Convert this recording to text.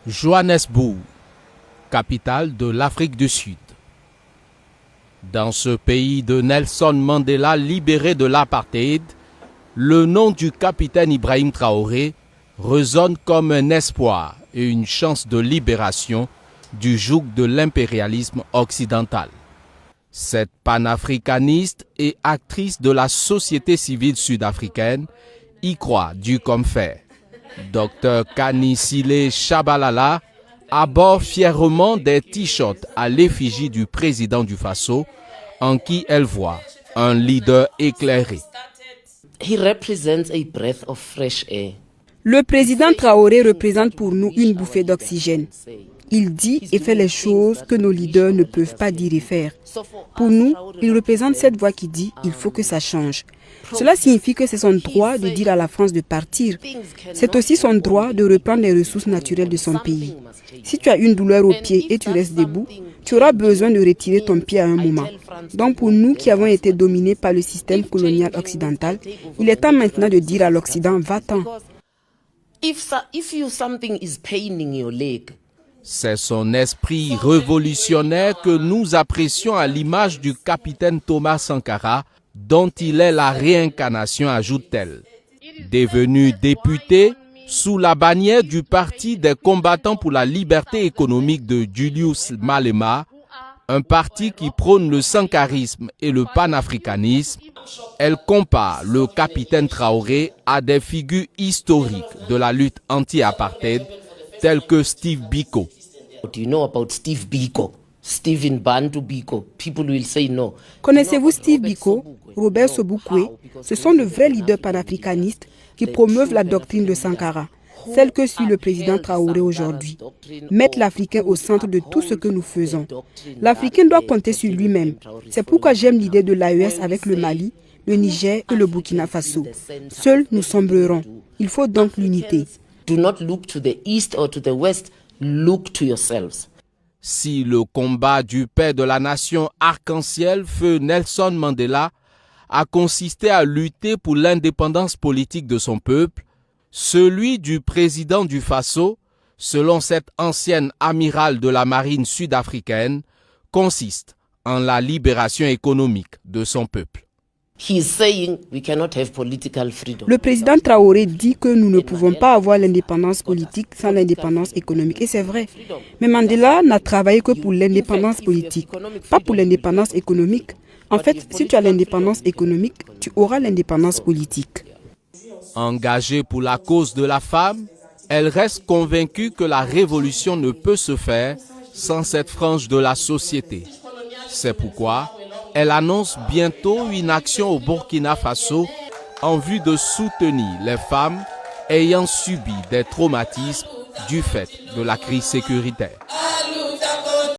Johannesburg, capitale de l'Afrique du Sud. Dans ce pays de Nelson Mandela libéré de l'apartheid, le nom du capitaine Ibrahim Traoré résonne comme un espoir et une chance de libération du joug de l'impérialisme occidental. Cette panafricaniste et actrice de la société civile sud-africaine y croit dur comme fer. Dr Kanisile Shabalala aborde fièrement des t-shirts à l'effigie du président du Faso, en qui elle voit un leader éclairé. He represents a breath of fresh air. Le président Traoré représente pour nous une bouffée d'oxygène. Il dit et fait les choses que nos leaders ne peuvent pas dire et faire. Pour nous, il représente cette voix qui dit « il faut que ça change ». Cela signifie que c'est son droit de dire à la France de partir. C'est aussi son droit de reprendre les ressources naturelles de son pays. Si tu as une douleur au pied et tu restes debout, tu auras besoin de retirer ton pied à un moment. Donc pour nous qui avons été dominés par le système colonial occidental, il est temps maintenant de dire à l'Occident « va-t'en ». C'est son esprit révolutionnaire que nous apprécions à l'image du capitaine Thomas Sankara, dont il est la réincarnation, ajoute-t-elle. Devenu député sous la bannière du Parti des combattants pour la liberté économique de Julius Malema, un parti qui prône le sankarisme et le panafricanisme, elle compare le capitaine Traoré à des figures historiques de la lutte anti-apartheid telles que Steve Biko. What do you know about Steve Biko? Stephen Bantu Biko. People will say no. Connaissez-vous Steve Biko, Robert Sobukwe? Ce sont de vrais leaders panafricanistes qui promeuvent la doctrine de Sankara, celle que suit le président Traoré aujourd'hui. Mettre l'Africain au centre de tout ce que nous faisons. L'Africain doit compter sur lui-même. C'est pourquoi j'aime l'idée de l'AES avec le Mali, le Niger et le Burkina Faso. Seuls nous sombrerons. Il faut donc l'unité. Do not look to the east or to the west, look to yourselves. Si le combat du père de la nation arc-en-ciel, feu Nelson Mandela, a consisté à lutter pour l'indépendance politique de son peuple, celui du président du Faso, selon cette ancienne amirale de la marine sud-africaine, consiste en la libération économique de son peuple. Le président Traoré dit que nous ne pouvons pas avoir l'indépendance politique sans l'indépendance économique. Et c'est vrai. Mais Mandela n'a travaillé que pour l'indépendance politique, pas pour l'indépendance économique. En fait, si tu as l'indépendance économique, tu auras l'indépendance politique. Engagée pour la cause de la femme, elle reste convaincue que la révolution ne peut se faire sans cette frange de la société. C'est pourquoi elle annonce bientôt une action au Burkina Faso en vue de soutenir les femmes ayant subi des traumatismes du fait de la crise sécuritaire.